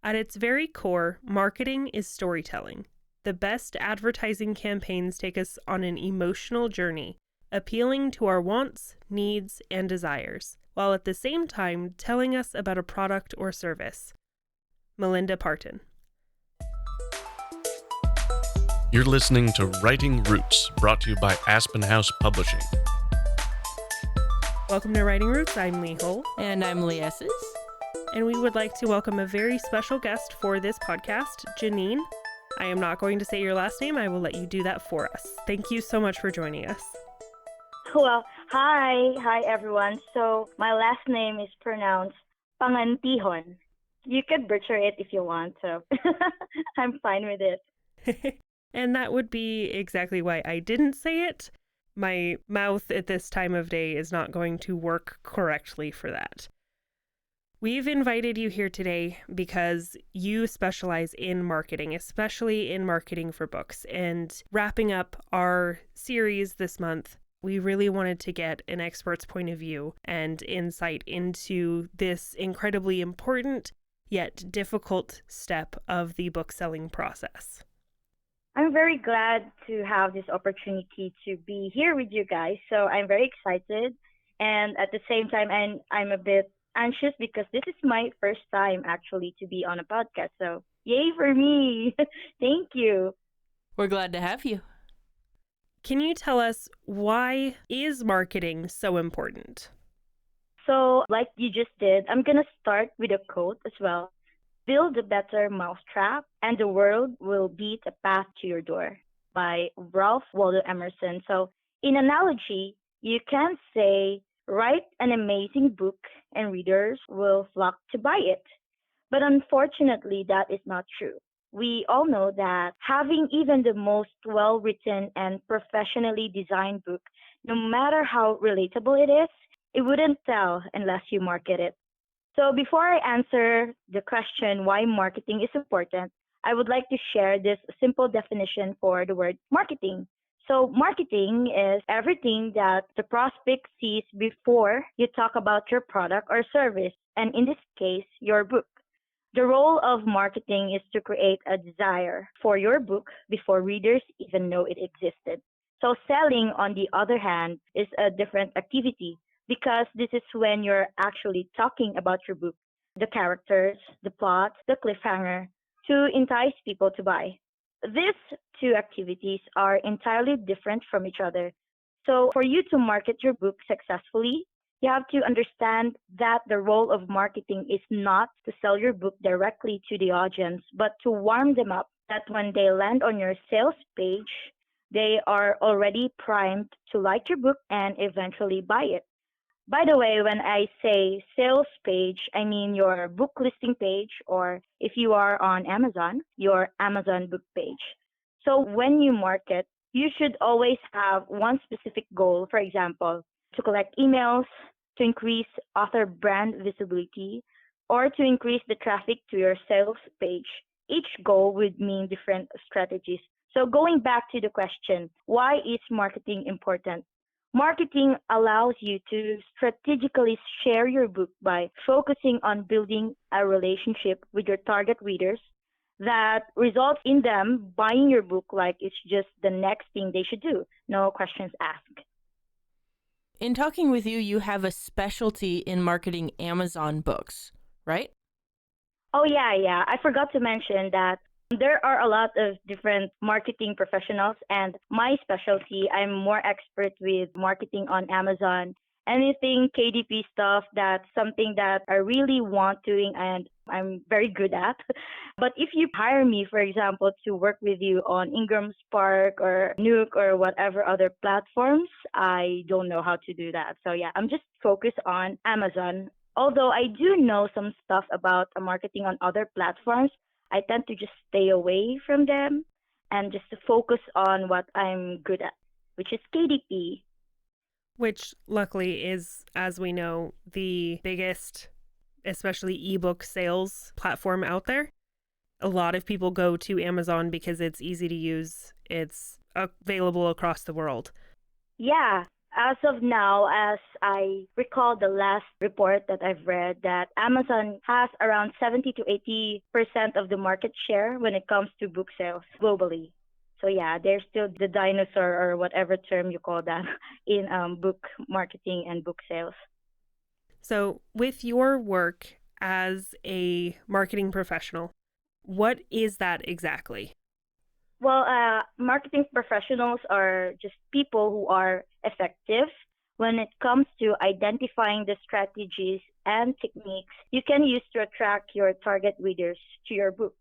At its very core, marketing is storytelling. The best advertising campaigns take us on an emotional journey, appealing to our wants, needs, and desires, while at the same time telling us about a product or service. Melinda Parton. You're listening to Writing Roots, brought to you by Aspen House Publishing. Welcome to Writing Roots. I'm Lee Hull. And I'm Lee Esses. And we would like to welcome a very special guest for this podcast, Janine. I am not going to say your last name. I will let you do that for us. Thank you so much for joining us. Well, hi everyone. So my last name is pronounced Pangantihon. You could butcher it if you want, so I'm fine with it. And that would be exactly why I didn't say it. My mouth at this time of day is not going to work correctly for that. We've invited you here today because you specialize in marketing, especially in marketing for books. And wrapping up our series this month, we really wanted to get an expert's point of view and insight into this incredibly important yet difficult step of the book selling process. I'm very glad to have this opportunity to be here with you guys. So I'm very excited. And at the same time, I'm a bit anxious because this is my first time actually to be on a podcast. So yay for me. Thank you. We're glad to have you. Can you tell us, why is marketing so important? So like you just did, I'm going to start with a quote as well. Build a better mousetrap, and the world will beat a path to your door, by Ralph Waldo Emerson. So in analogy, you can say, write an amazing book and readers will flock to buy it. But unfortunately, that is not true. We all know that having even the most well-written and professionally designed book, no matter how relatable it is, it wouldn't sell unless you market it. So before I answer the question why marketing is important, I would like to share this simple definition for the word marketing. So marketing is everything that the prospect sees before you talk about your product or service, and in this case, your book. The role of marketing is to create a desire for your book before readers even know it existed. So selling, on the other hand, is a different activity, because this is when you're actually talking about your book, the characters, the plot, the cliffhanger, to entice people to buy. These two activities are entirely different from each other. So for you to market your book successfully, you have to understand that the role of marketing is not to sell your book directly to the audience, but to warm them up that when they land on your sales page, they are already primed to like your book and eventually buy it. By the way, when I say sales page, I mean your book listing page, or if you are on Amazon, your Amazon book page. So when you market, you should always have one specific goal, for example, to collect emails, to increase author brand visibility, or to increase the traffic to your sales page. Each goal would mean different strategies. So going back to the question, why is marketing important? Marketing allows you to strategically share your book by focusing on building a relationship with your target readers that results in them buying your book like it's just the next thing they should do. No questions asked. In talking with you, you have a specialty in marketing Amazon books, right? Oh, yeah. I forgot to mention that there are a lot of different marketing professionals, and my specialty, I'm more expert with marketing on Amazon. Anything KDP stuff, that's something that I really want doing and I'm very good at. But if you hire me, for example, to work with you on Ingram Spark or Nook or whatever other platforms, I don't know how to do that. So yeah, I'm just focused on Amazon. Although I do know some stuff about marketing on other platforms, I tend to just stay away from them and just to focus on what I'm good at, which is KDP. Which luckily is, as we know, the biggest, especially ebook sales platform out there. A lot of people go to Amazon because it's easy to use. It's available across the world. Yeah, As of now, as I recall the last report that I've read, that Amazon has around 70 to 80% of the market share when it comes to book sales globally. So yeah, they're still the dinosaur or whatever term you call that in book marketing and book sales. So, with your work as a marketing professional, what is that exactly? Well, marketing professionals are just people who are effective when it comes to identifying the strategies and techniques you can use to attract your target readers to your book.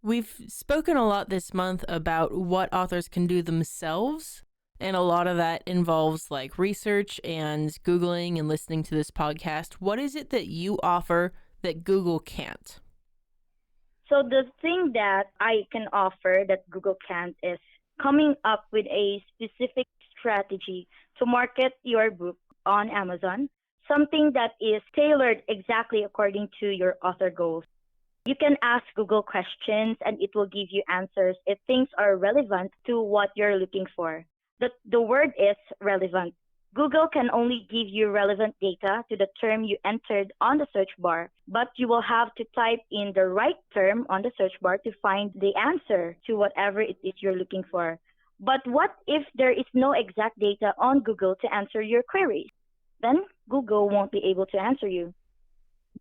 We've spoken a lot this month about what authors can do themselves, and a lot of that involves like research and Googling and listening to this podcast. What is it that you offer that Google can't? So the thing that I can offer that Google can't is coming up with a specific strategy to market your book on Amazon, something that is tailored exactly according to your author goals. You can ask Google questions and it will give you answers if things are relevant to what you're looking for. The word is relevant. Google can only give you relevant data to the term you entered on the search bar, but you will have to type in the right term on the search bar to find the answer to whatever it is you're looking for. But what if there is no exact data on Google to answer your queries? Then Google won't be able to answer you.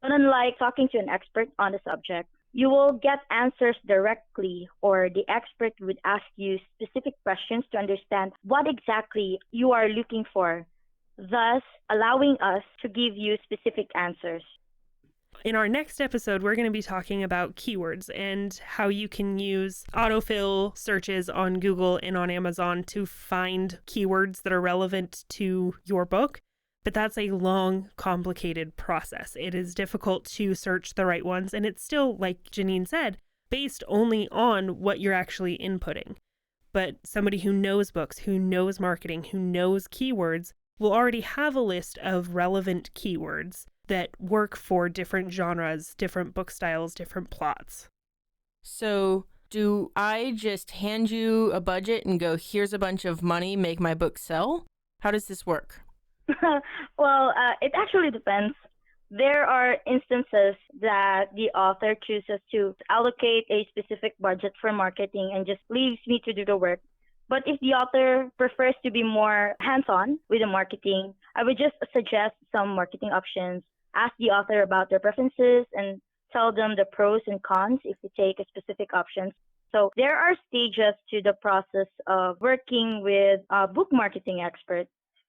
But unlike talking to an expert on the subject, you will get answers directly, or the expert would ask you specific questions to understand what exactly you are looking for, thus allowing us to give you specific answers. In our next episode, we're going to be talking about keywords and how you can use autofill searches on Google and on Amazon to find keywords that are relevant to your book. But that's a long, complicated process. It is difficult to search the right ones, and it's still, like Janine said, based only on what you're actually inputting. But somebody who knows books, who knows marketing, who knows keywords, will already have a list of relevant keywords that work for different genres, different book styles, different plots. So, do I just hand you a budget and go, here's a bunch of money, make my book sell? How does this work? Well, it actually depends. There are instances that the author chooses to allocate a specific budget for marketing and just leaves me to do the work. But if the author prefers to be more hands-on with the marketing, I would just suggest some marketing options, ask the author about their preferences, and tell them the pros and cons if you take a specific option. So there are stages to the process of working with a book marketing expert.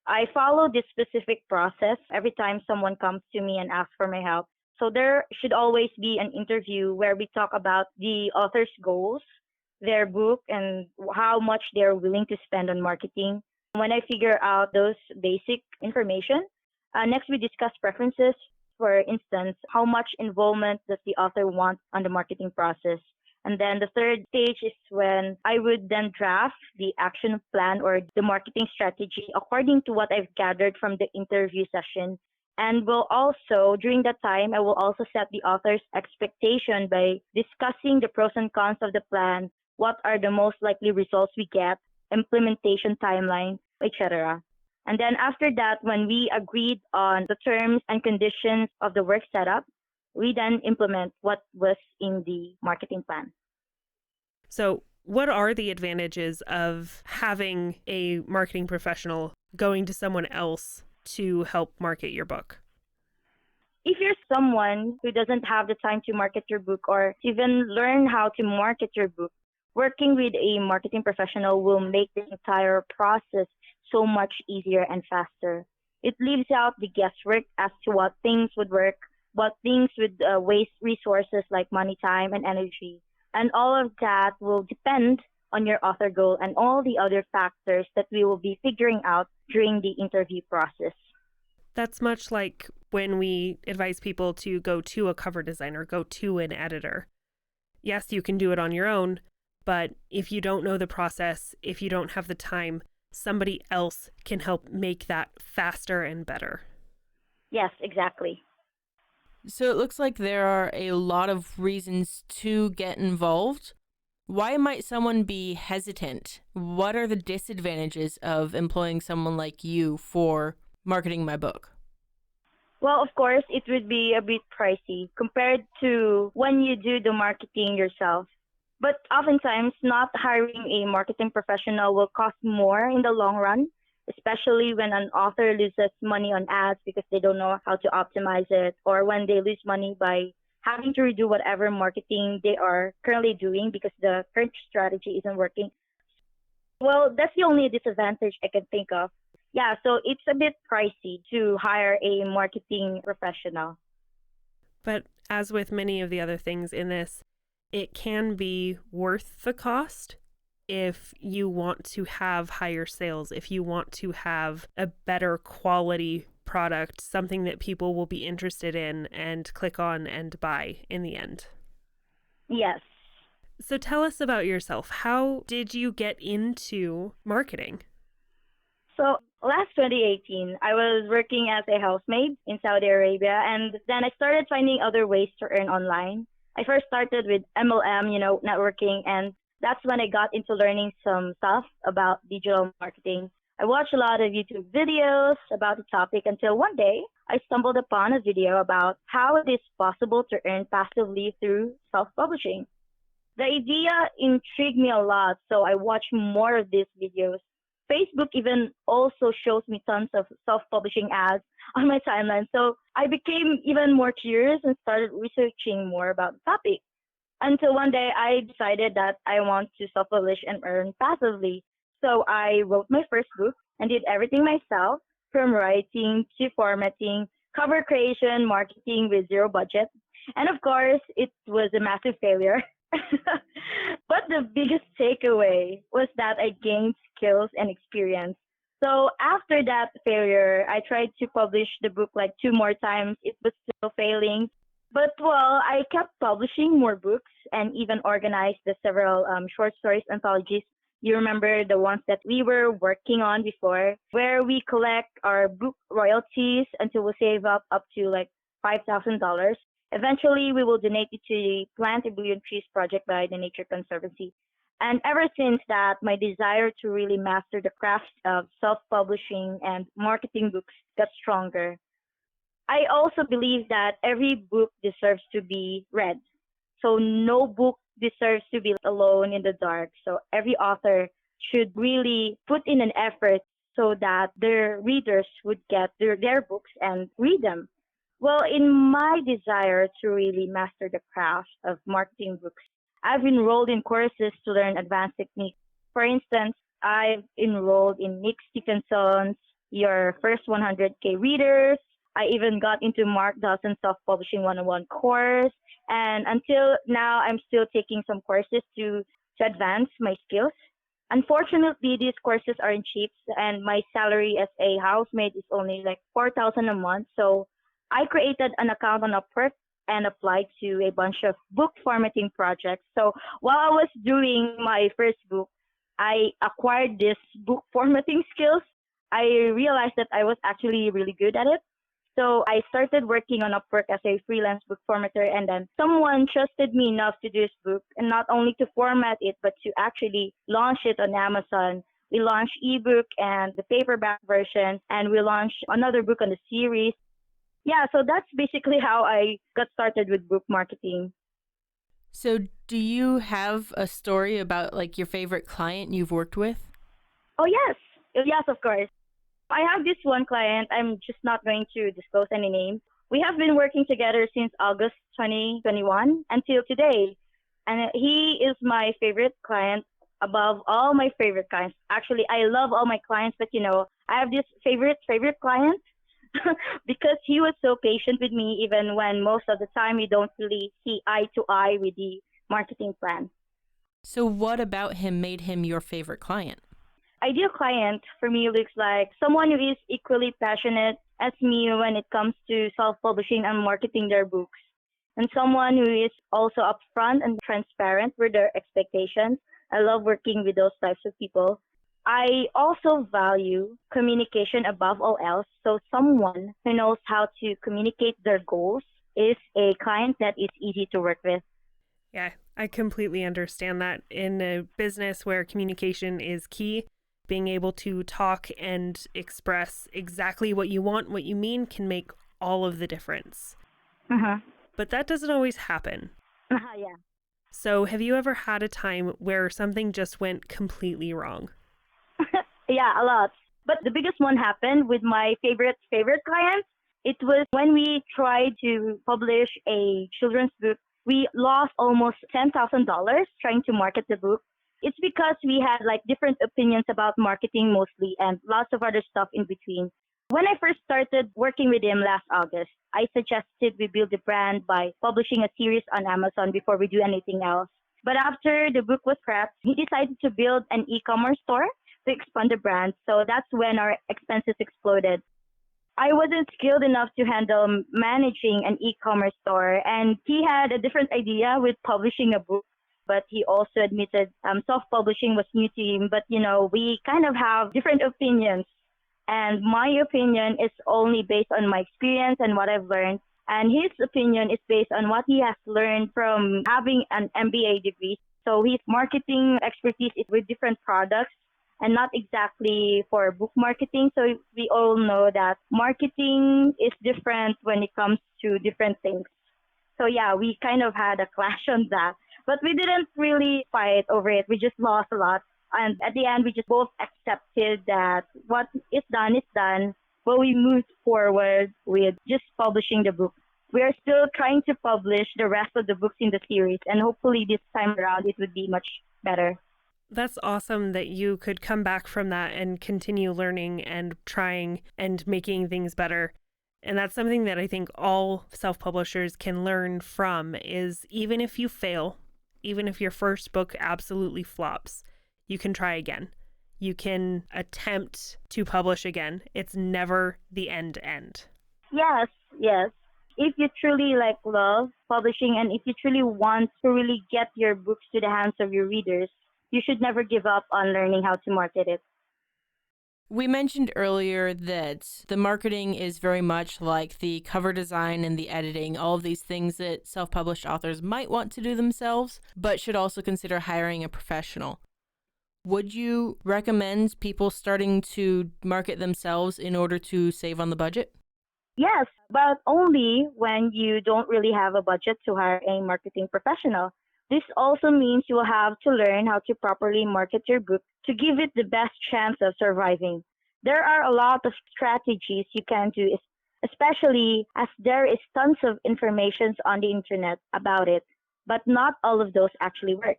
I follow this specific process every time someone comes to me and asks for my help. So there should always be an interview where we talk about the author's goals, their book, and how much they're willing to spend on marketing. When I figure out those basic information, next we discuss preferences. For instance, how much involvement does the author want on the marketing process? And then the third stage is when I would then draft the action plan or the marketing strategy according to what I've gathered from the interview session. And will also, during that time, I will also set the author's expectation by discussing the pros and cons of the plan, what are the most likely results we get, implementation timeline, etc. And then after that, when we agreed on the terms and conditions of the work setup, we then implement what was in the marketing plan. So, what are the advantages of having a marketing professional going to someone else to help market your book? If you're someone who doesn't have the time to market your book or even learn how to market your book, working with a marketing professional will make the entire process so much easier and faster. It leaves out the guesswork as to what things would work, what things would waste resources like money, time, and energy. And all of that will depend on your author goal and all the other factors that we will be figuring out during the interview process. That's much like when we advise people to go to a cover designer, go to an editor. Yes, you can do it on your own, but if you don't know the process, if you don't have the time, somebody else can help make that faster and better. Yes, exactly. So it looks like there are a lot of reasons to get involved. Why might someone be hesitant? What are the disadvantages of employing someone like you for marketing my book? Well, of course, it would be a bit pricey compared to when you do the marketing yourself. But oftentimes, not hiring a marketing professional will cost more in the long run, especially when an author loses money on ads because they don't know how to optimize it, or when they lose money by having to redo whatever marketing they are currently doing because the current strategy isn't working. Well, that's the only disadvantage I can think of. Yeah, so it's a bit pricey to hire a marketing professional. But as with many of the other things in this, it can be worth the cost if you want to have higher sales, if you want to have a better quality product, something that people will be interested in and click on and buy in the end. Yes. So tell us about yourself. How did you get into marketing? So last 2018, I was working as a housemaid in Saudi Arabia, and then I started finding other ways to earn online. I first started with MLM, networking, and that's when I got into learning some stuff about digital marketing. I watched a lot of YouTube videos about the topic until one day I stumbled upon a video about how it is possible to earn passively through self-publishing. The idea intrigued me a lot, so I watched more of these videos. Facebook even also shows me tons of self-publishing ads on my timeline, so I became even more curious and started researching more about the topic. Until one day I decided that I want to self-publish and earn passively. So I wrote my first book and did everything myself, from writing to formatting, cover creation, marketing with zero budget. And of course, it was a massive failure. But the biggest takeaway was that I gained skills and experience. So after that failure, I tried to publish the book like two more times. It was still failing. But well, I kept publishing more books and even organized the several short stories anthologies. You remember the ones that we were working on before, where we collect our book royalties until we save up to like $5,000. Eventually, we will donate it to the Plant a Billion Trees project by the Nature Conservancy. And ever since that, my desire to really master the craft of self-publishing and marketing books got stronger. I also believe that every book deserves to be read. So no book deserves to be alone in the dark. So every author should really put in an effort so that their readers would get their books and read them. Well, in my desire to really master the craft of marketing books, I've enrolled in courses to learn advanced techniques. For instance, I've enrolled in Nick Stephenson's Your First 100K Readers. I even got into Mark Dawson's Self-Publishing 101 course. And until now, I'm still taking some courses to advance my skills. Unfortunately, these courses aren't cheap, and my salary as a housemaid is only like 4,000 a month. So I created an account on Upwork and applied to a bunch of book formatting projects. So while I was doing my first book, I acquired this book formatting skills. I realized that I was actually really good at it. So I started working on Upwork as a freelance book formatter, and then someone trusted me enough to do this book, and not only to format it, but to actually launch it on Amazon. We launched ebook and the paperback version, and we launched another book on the series. Yeah, so that's basically how I got started with book marketing. So do you have a story about like your favorite client you've worked with? Oh, yes. Yes, of course. I have this one client. I'm just not going to disclose any names. We have been working together since August 2021 until today. And he is my favorite client above all my favorite clients. Actually, I love all my clients, but I have this favorite client because he was so patient with me even when most of the time we don't really see eye to eye with the marketing plan. So what about him made him your favorite client? Ideal client for me looks like someone who is equally passionate as me when it comes to self-publishing and marketing their books, and someone who is also upfront and transparent with their expectations. I love working with those types of people. I also value communication above all else, so someone who knows how to communicate their goals is a client that is easy to work with. Yeah, I completely understand that. In a business where communication is key, being able to talk and express exactly what you want, what you mean, can make all of the difference. Uh-huh. But that doesn't always happen. Yeah. So, have you ever had a time where something just went completely wrong? Yeah, a lot. But the biggest one happened with my favorite client. It was when we tried to publish a children's book. We lost almost $10,000 trying to market the book. It's because we had like different opinions about marketing mostly and lots of other stuff in between. When I first started working with him last August, I suggested we build a brand by publishing a series on Amazon before we do anything else. But after the book was prepped, he decided to build an e-commerce store to expand the brand. So that's when our expenses exploded. I wasn't skilled enough to handle managing an e-commerce store, and he had a different idea with publishing a book. But he also admitted self-publishing was new to him. But we kind of have different opinions, and my opinion is only based on my experience and what I've learned. And his opinion is based on what he has learned from having an MBA degree. So his marketing expertise is with different products and not exactly for book marketing. So we all know that marketing is different when it comes to different things. So yeah, we kind of had a clash on that. But we didn't really fight over it. We just lost a lot. And at the end, we just both accepted that what is done is done. But we moved forward with just publishing the book. We are still trying to publish the rest of the books in the series. And hopefully this time around, it would be much better. That's awesome that you could come back from that and continue learning and trying and making things better. And that's something that I think all self-publishers can learn from is even if you fail, even if your first book absolutely flops, you can try again. You can attempt to publish again. It's never the end. Yes, yes. If you truly love publishing and if you truly want to really get your books to the hands of your readers, you should never give up on learning how to market it. We mentioned earlier that the marketing is very much like the cover design and the editing, all of these things that self-published authors might want to do themselves, but should also consider hiring a professional. Would you recommend people starting to market themselves in order to save on the budget? Yes, but only when you don't really have a budget to hire a marketing professional. This also means you will have to learn how to properly market your book to give it the best chance of surviving. There are a lot of strategies you can do, especially as there is tons of information on the internet about it, but not all of those actually work.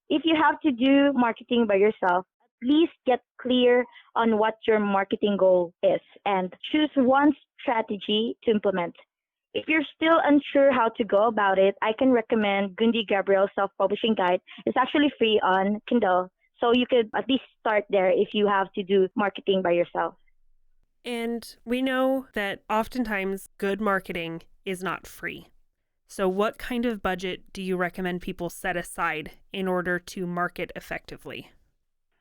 If you have to do marketing by yourself, at least get clear on what your marketing goal is and choose one strategy to implement. If you're still unsure how to go about it, I can recommend Gundi Gabriel's self-publishing guide. It's actually free on Kindle, so you could at least start there if you have to do marketing by yourself. And we know that oftentimes good marketing is not free. So what kind of budget do you recommend people set aside in order to market effectively?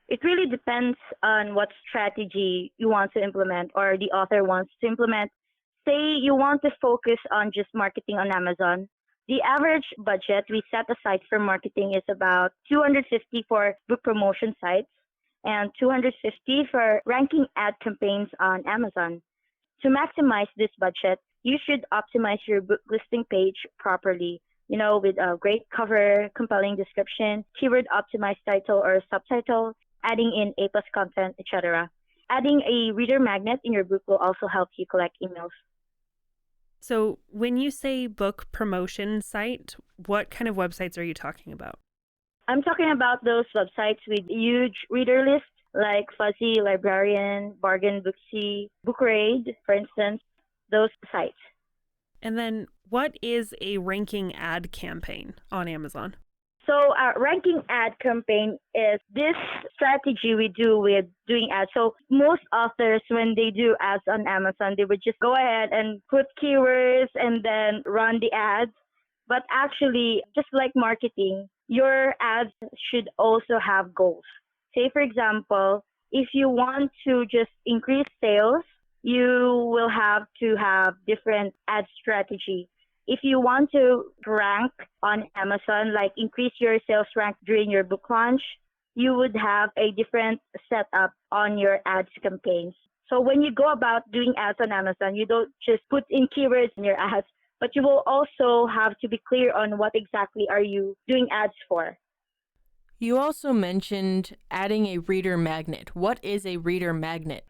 It really depends on what strategy you want to implement or the author wants to implement. Say you want to focus on just marketing on Amazon. The average budget we set aside for marketing is about $250 for book promotion sites and $250 for ranking ad campaigns on Amazon. To maximize this budget, you should optimize your book listing page properly, with a great cover, compelling description, keyword optimized title or subtitle, adding in A+ content, etc. Adding a reader magnet in your book will also help you collect emails. So when you say book promotion site, what kind of websites are you talking about? I'm talking about those websites with huge reader lists like Fuzzy, Librarian, Bargain Booksy, Bookraid, for instance, those sites. And then what is a ranking ad campaign on Amazon? So our ranking ad campaign is this strategy we do with doing ads. So most authors, when they do ads on Amazon, they would just go ahead and put keywords and then run the ads. But actually, just like marketing, your ads should also have goals. Say, for example, if you want to just increase sales, you will have to have different ad strategy. If you want to rank on Amazon, like increase your sales rank during your book launch, you would have a different setup on your ads campaigns. So when you go about doing ads on Amazon, you don't just put in keywords in your ads, but you will also have to be clear on what exactly are you doing ads for. You also mentioned adding a reader magnet. What is a reader magnet?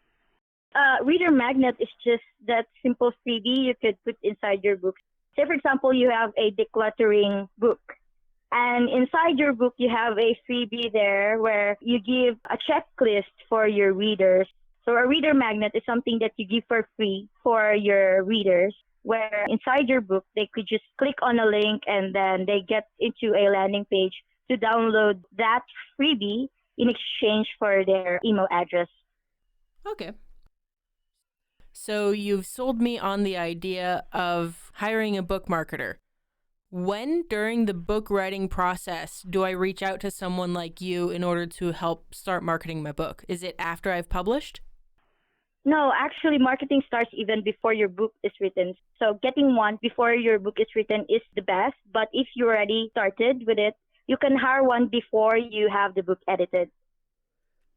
Reader magnet is just that simple freebie you could put inside your book. Say, for example, you have a decluttering book, and inside your book, you have a freebie there where you give a checklist for your readers. So a reader magnet is something that you give for free for your readers, where inside your book, they could just click on a link and then they get into a landing page to download that freebie in exchange for their email address. Okay. So you've sold me on the idea of hiring a book marketer. When during the book writing process do I reach out to someone like you in order to help start marketing my book? Is it after I've published? No, actually, marketing starts even before your book is written. So getting one before your book is written is the best. But if you already started with it, you can hire one before you have the book edited.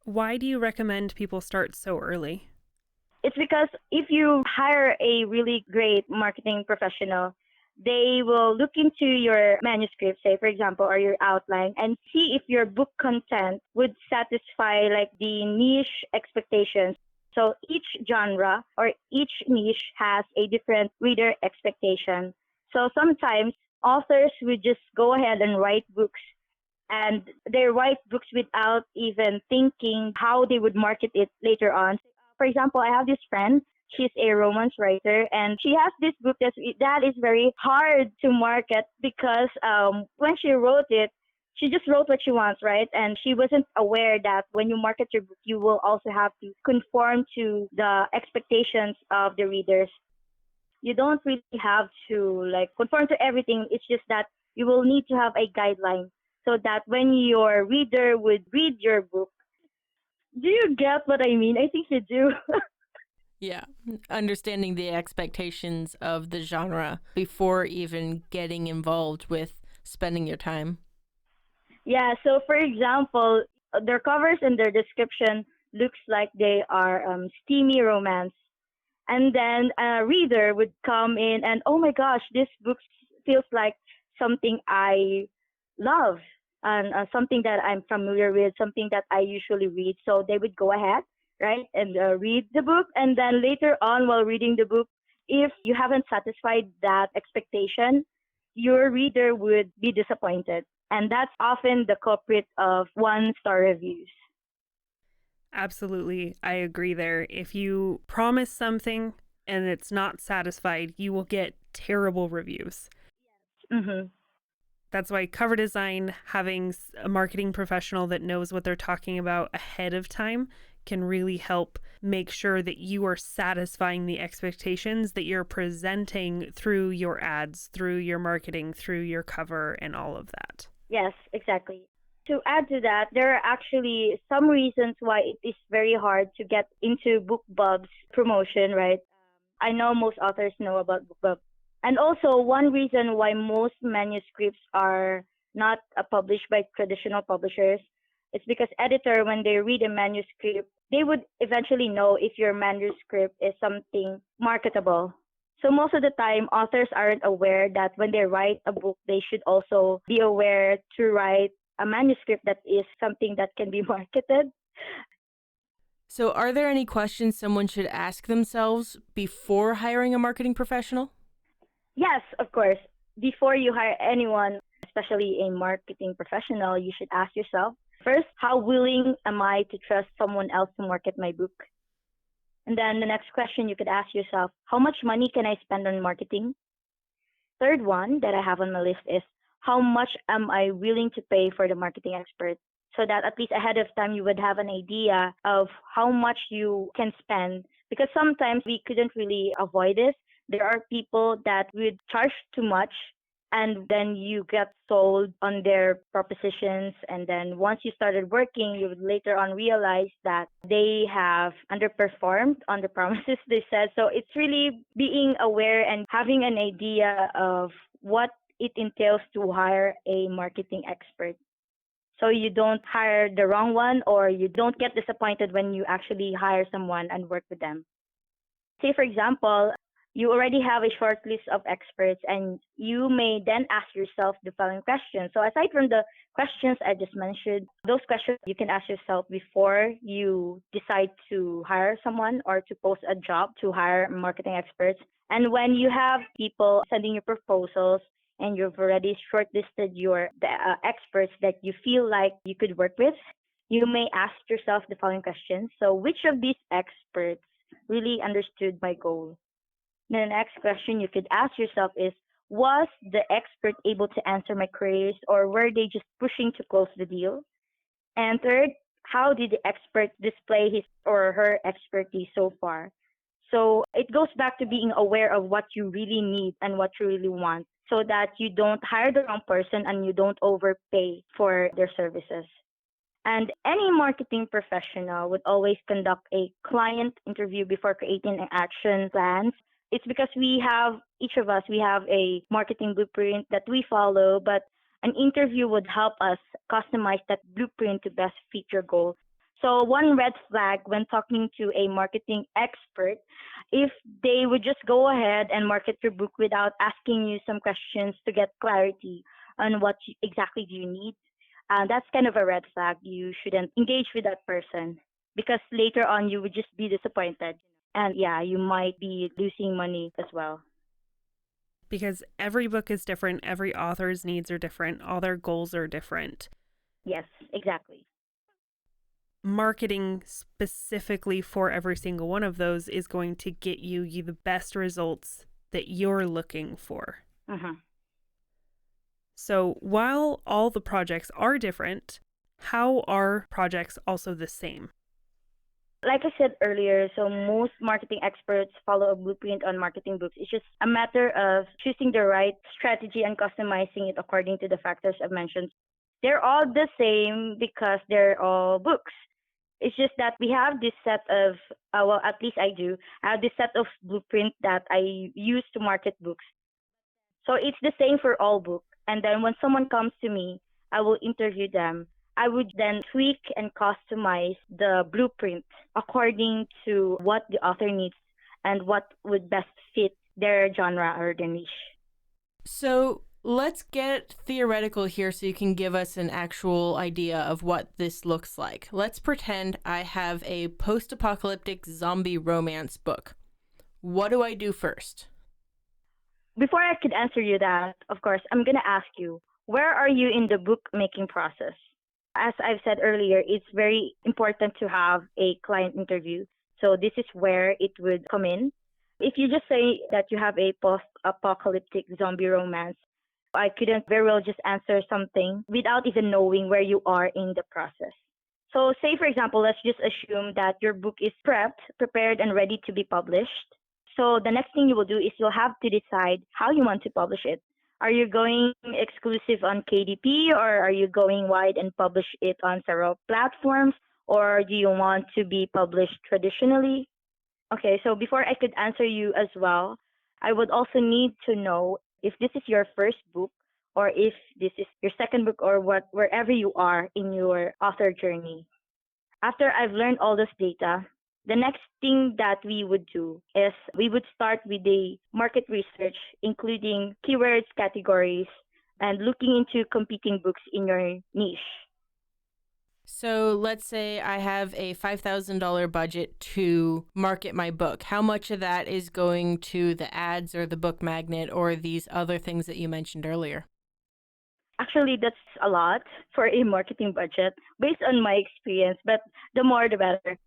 Why do you recommend people start so early? It's because if you hire a really great marketing professional, they will look into your manuscript, say, for example, or your outline, and see if your book content would satisfy like the niche expectations. So each genre or each niche has a different reader expectation. So sometimes authors would just go ahead and write books, and they write books without even thinking how they would market it later on. For example, I have this friend. She's a romance writer, and she has this book that is very hard to market because when she wrote it, she just wrote what she wants, right? And she wasn't aware that when you market your book, you will also have to conform to the expectations of the readers. You don't really have to like conform to everything. It's just that you will need to have a guideline so that when your reader would read your book, do you get what I mean? I think you do. Yeah, understanding the expectations of the genre before even getting involved with spending your time. Yeah, so for example, their covers and their description looks like they are steamy romance. And then a reader would come in and, oh my gosh, this book feels like something I love and something that I'm familiar with, something that I usually read. So they would go ahead, right, and read the book. And then later on, while reading the book, if you haven't satisfied that expectation, your reader would be disappointed. And that's often the culprit of one-star reviews. Absolutely, I agree there. If you promise something and it's not satisfied, you will get terrible reviews. Mm-hmm. That's why cover design, having a marketing professional that knows what they're talking about ahead of time can really help make sure that you are satisfying the expectations that you're presenting through your ads, through your marketing, through your cover, and all of that. Yes, exactly. To add to that, there are actually some reasons why it is very hard to get into BookBub's promotion, right? I know most authors know about BookBub. And also, one reason why most manuscripts are not published by traditional publishers is because editor, when they read a manuscript, they would eventually know if your manuscript is something marketable. So most of the time, authors aren't aware that when they write a book, they should also be aware to write a manuscript that is something that can be marketed. So are there any questions someone should ask themselves before hiring a marketing professional? Yes, of course. Before you hire anyone, especially a marketing professional, you should ask yourself, first, how willing am I to trust someone else to market my book? And then the next question you could ask yourself, how much money can I spend on marketing? Third one that I have on my list is, how much am I willing to pay for the marketing expert? So that at least ahead of time you would have an idea of how much you can spend. Because sometimes we couldn't really avoid this. There are people that would charge too much, and then you get sold on their propositions. And then once you started working, you would later on realize that they have underperformed on the promises they said. So it's really being aware and having an idea of what it entails to hire a marketing expert. So you don't hire the wrong one, or you don't get disappointed when you actually hire someone and work with them. Say, for example, you already have a short list of experts, and you may then ask yourself the following questions. So, aside from the questions I just mentioned, those questions you can ask yourself before you decide to hire someone or to post a job to hire marketing experts. And when you have people sending you proposals and you've already shortlisted the experts that you feel like you could work with, you may ask yourself the following questions. So, which of these experts really understood my goal? Then the next question you could ask yourself is, was the expert able to answer my queries, or were they just pushing to close the deal? And third, how did the expert display his or her expertise so far? So it goes back to being aware of what you really need and what you really want, so that you don't hire the wrong person and you don't overpay for their services. And any marketing professional would always conduct a client interview before creating an action plans. It's because each of us, we have a marketing blueprint that we follow, but an interview would help us customize that blueprint to best fit your goal. So one red flag when talking to a marketing expert, if they would just go ahead and market your book without asking you some questions to get clarity on exactly do you need, that's kind of a red flag. You shouldn't engage with that person, because later on you would just be disappointed. And yeah, you might be losing money as well. Because every book is different, every author's needs are different, all their goals are different. Yes, exactly. Marketing specifically for every single one of those is going to get you the best results that you're looking for. Uh-huh. So while all the projects are different, how are projects also the same? Like I said earlier, so most marketing experts follow a blueprint on marketing books. It's just a matter of choosing the right strategy and customizing it according to the factors I've mentioned. They're all the same because they're all books. It's just that we have this set of, well, at least I do, I have this set of blueprint that I use to market books. So it's the same for all books. And then when someone comes to me, I will interview them. I would then tweak and customize the blueprint according to what the author needs and what would best fit their genre or their niche. So let's get theoretical here so you can give us an actual idea of what this looks like. Let's pretend I have a post-apocalyptic zombie romance book. What do I do first? Before I could answer you that, of course, I'm going to ask you, where are you in the book making process? As I've said earlier, it's very important to have a client interview. So this is where it would come in. If you just say that you have a post-apocalyptic zombie romance, I couldn't very well just answer something without even knowing where you are in the process. So say, for example, let's just assume that your book is prepared and ready to be published. So the next thing you will do is you'll have to decide how you want to publish it. Are you going exclusive on KDP, or are you going wide and publish it on several platforms, or do you want to be published traditionally? Okay, so before I could answer you as well, I would also need to know if this is your first book, or if this is your second book, or wherever you are in your author journey. After I've learned all this data, the next thing that we would do is we would start with the market research, including keywords, categories, and looking into competing books in your niche. So let's say I have a $5,000 budget to market my book. How much of that is going to the ads or the book magnet or these other things that you mentioned earlier? Actually, that's a lot for a marketing budget based on my experience, but the more the better.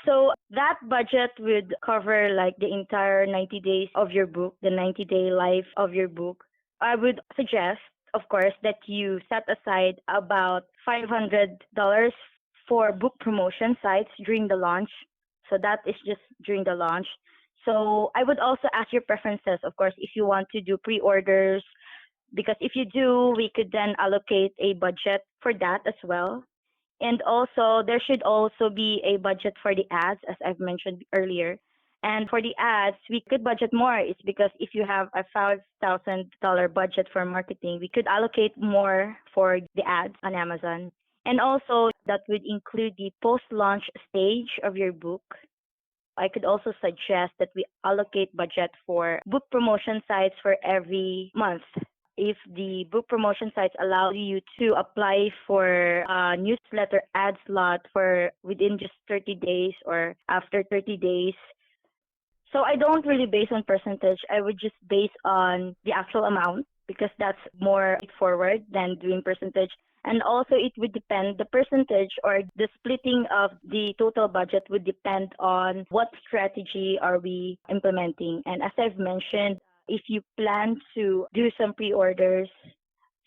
So that budget would cover like the entire 90 days of your book, the 90-day life of your book. I would suggest, of course, that you set aside about $500 for book promotion sites during the launch. So that is just during the launch. So I would also ask your preferences, of course, if you want to do pre-orders, Because if you do, we could then allocate a budget for that as well. And also, there should also be a budget for the ads, as I've mentioned earlier. And for the ads, we could budget more. It's because if you have a $5,000 budget for marketing, we could allocate more for the ads on Amazon. And also, that would include the post launch stage of your book. I could also suggest that we allocate budget for book promotion sites for every month. If the book promotion sites allow you to apply for a newsletter ad slot for within just 30 days or after 30 days. So I don't really base on percentage. I would just base on the actual amount because that's more straightforward than doing percentage. And also it would depend, the percentage or the splitting of the total budget would depend on what strategy are we implementing. And as I've mentioned, if you plan to do some pre-orders,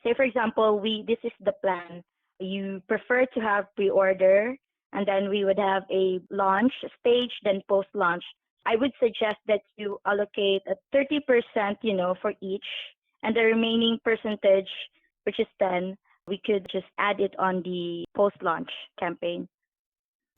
say for example, this is the plan. You prefer to have pre-order and then we would have a launch stage, then post-launch. I would suggest that you allocate a 30%, for each, and the remaining percentage, which is 10, we could just add it on the post-launch campaign.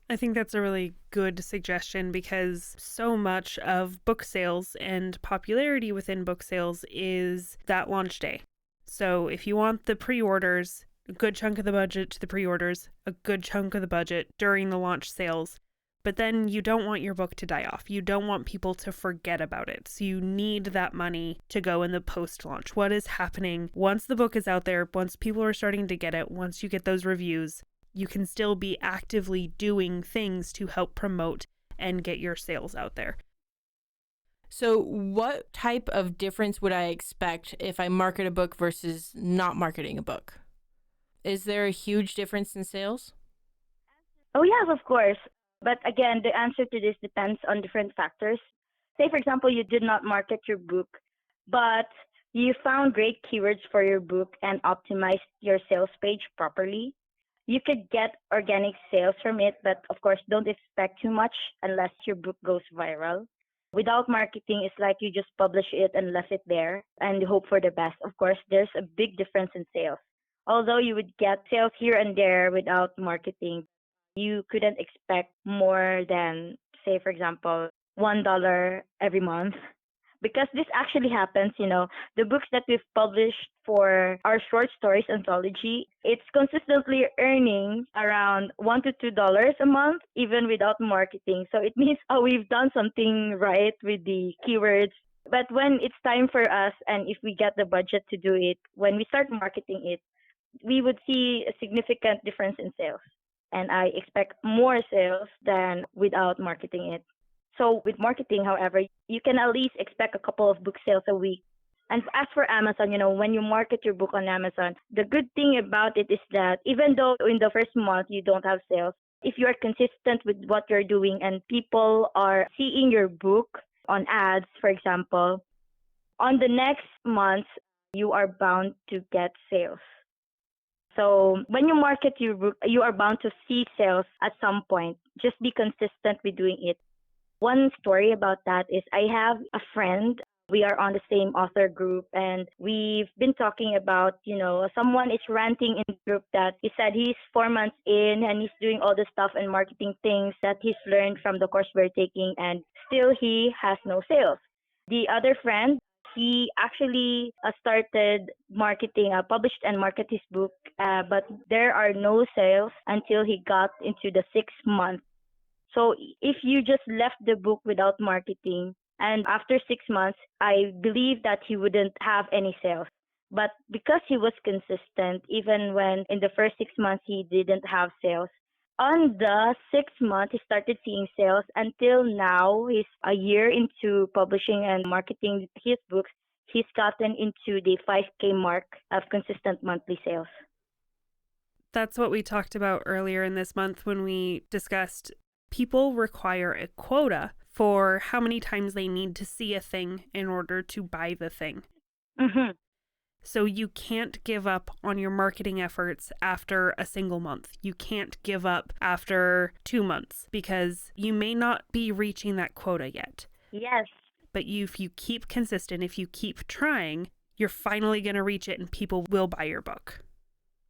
I think that's a really good suggestion because so much of book sales and popularity within book sales is that launch day. So if you want the pre-orders, a good chunk of the budget to the pre-orders, a good chunk of the budget during the launch sales, but then you don't want your book to die off. You don't want people to forget about it. So you need that money to go in the post-launch. What is happening once the book is out there, once people are starting to get it, once you get those reviews, you can still be actively doing things to help promote and get your sales out there. So what type of difference would I expect if I market a book versus not marketing a book? Is there a huge difference in sales? Oh, yes, of course. But again, the answer to this depends on different factors. Say, for example, you did not market your book, but you found great keywords for your book and optimized your sales page properly. You could get organic sales from it, but of course, don't expect too much unless your book goes viral. Without marketing, it's like you just publish it and left it there and hope for the best. Of course, there's a big difference in sales. Although you would get sales here and there without marketing, you couldn't expect more than, say, for example, $1 every month. Because this actually happens, the books that we've published for our short stories anthology, it's consistently earning around $1 to $2 a month, even without marketing. So it means we've done something right with the keywords. But when it's time for us, and if we get the budget to do it, when we start marketing it, we would see a significant difference in sales. And I expect more sales than without marketing it. So with marketing, however, you can at least expect a couple of book sales a week. And as for Amazon, when you market your book on Amazon, the good thing about it is that even though in the first month you don't have sales, if you are consistent with what you're doing and people are seeing your book on ads, for example, on the next month, you are bound to get sales. So when you market your book, you are bound to see sales at some point. Just be consistent with doing it. One story about that is I have a friend. We are on the same author group and we've been talking about, someone is ranting in the group that he said he's 4 months in and he's doing all the stuff and marketing things that he's learned from the course we're taking and still he has no sales. The other friend, he actually started marketing, published and marketed his book, but there are no sales until he got into the 6th month. So if you just left the book without marketing, and after 6 months, I believe that he wouldn't have any sales. But because he was consistent, even when in the first 6 months he didn't have sales, on the 6th month, he started seeing sales. Until now, he's a year into publishing and marketing his books. He's gotten into the 5K mark of consistent monthly sales. That's what we talked about earlier in this month when we discussed people require a quota for how many times they need to see a thing in order to buy the thing. Mm-hmm. So you can't give up on your marketing efforts after a single month. You can't give up after 2 months because you may not be reaching that quota yet. Yes. But if you keep consistent, if you keep trying, you're finally going to reach it and people will buy your book.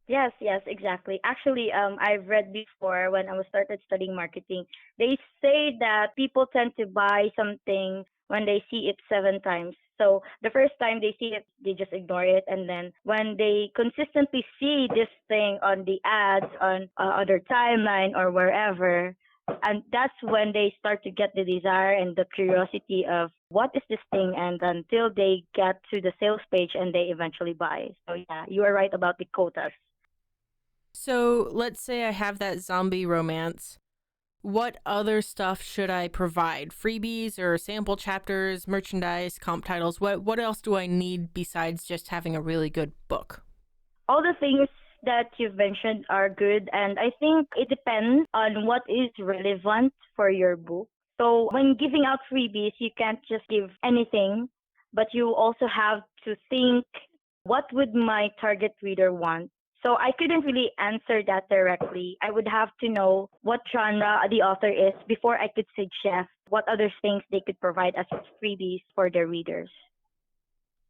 Yes, exactly. Actually, I've read before when I was started studying marketing, they say that people tend to buy something when they see it 7 times. So the first time they see it, they just ignore it, and then when they consistently see this thing on the ads on their timeline or wherever, and that's when they start to get the desire and the curiosity of what is this thing, and until they get to the sales page and they eventually buy. So yeah, you are right about the quotas. So let's say I have that zombie romance. What other stuff should I provide? Freebies or sample chapters, merchandise, comp titles? What else do I need besides just having a really good book? All the things that you've mentioned are good, and I think it depends on what is relevant for your book. So when giving out freebies, you can't just give anything, but you also have to think, what would my target reader want? So I couldn't really answer that directly. I would have to know what genre the author is before I could suggest what other things they could provide as freebies for their readers.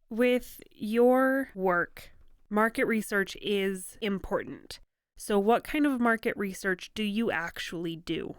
With your work, market research is important. So what kind of market research do you actually do?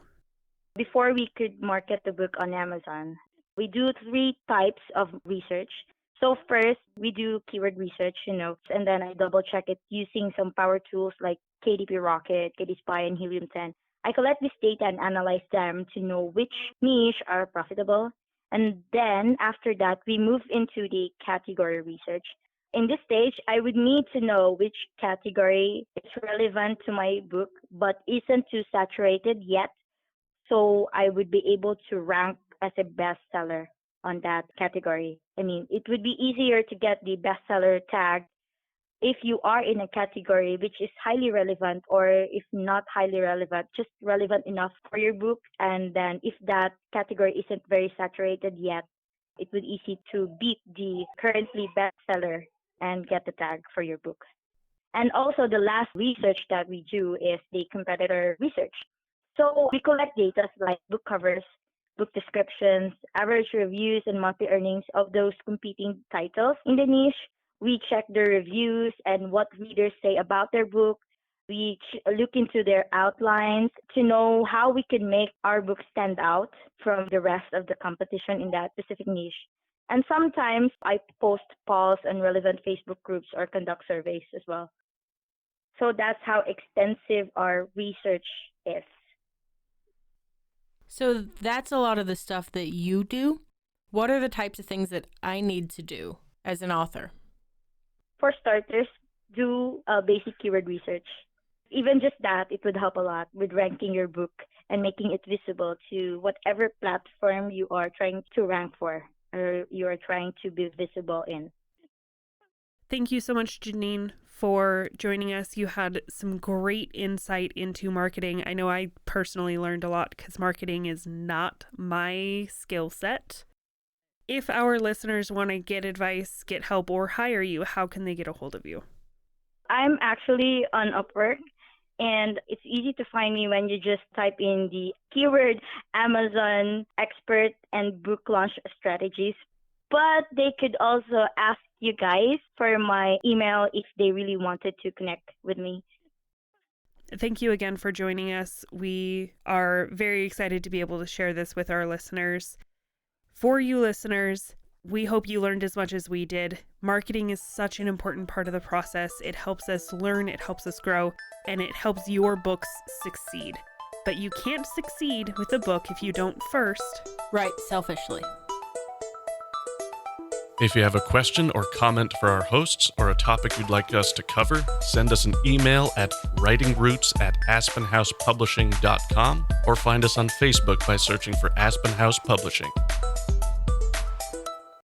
Before we could market the book on Amazon, we do 3 types of research. So first, we do keyword research, and then I double check it using some power tools like KDP Rocket, KD Spy, and Helium 10. I collect this data and analyze them to know which niche are profitable. And then after that, we move into the category research. In this stage, I would need to know which category is relevant to my book but isn't too saturated yet, so I would be able to rank as a bestseller on that category. I mean, it would be easier to get the bestseller tag if you are in a category which is highly relevant, or if not highly relevant, just relevant enough for your book. And then if that category isn't very saturated yet, it would be easy to beat the currently bestseller and get the tag for your book. And also the last research that we do is the competitor research. So we collect data like book covers, book descriptions, average reviews, and monthly earnings of those competing titles in the niche. We check their reviews and what readers say about their book. We look into their outlines to know how we can make our book stand out from the rest of the competition in that specific niche. And sometimes I post polls on relevant Facebook groups or conduct surveys as well. So that's how extensive our research is. So that's a lot of the stuff that you do. What are the types of things that I need to do as an author? For starters, do basic keyword research. Even just that, it would help a lot with ranking your book and making it visible to whatever platform you are trying to rank for or you are trying to be visible in. Thank you so much, Janine, for joining us. You had some great insight into marketing. I know I personally learned a lot because marketing is not my skill set. If our listeners want to get advice, get help, or hire you, how can they get a hold of you? I'm actually on Upwork, and it's easy to find me when you just type in the keyword Amazon expert and book launch strategies. But they could also ask you guys for my email if they really wanted to connect with me. Thank you again for joining us. We are very excited to be able to share this with our listeners. For you listeners, we hope you learned as much as we did. Marketing is such an important part of the process. It helps us learn, it helps us grow, and it helps your books succeed. But you can't succeed with a book if you don't first write selfishly. If you have a question or comment for our hosts or a topic you'd like us to cover, send us an email at writingroots@aspenhousepublishing.com or find us on Facebook by searching for Aspen House Publishing.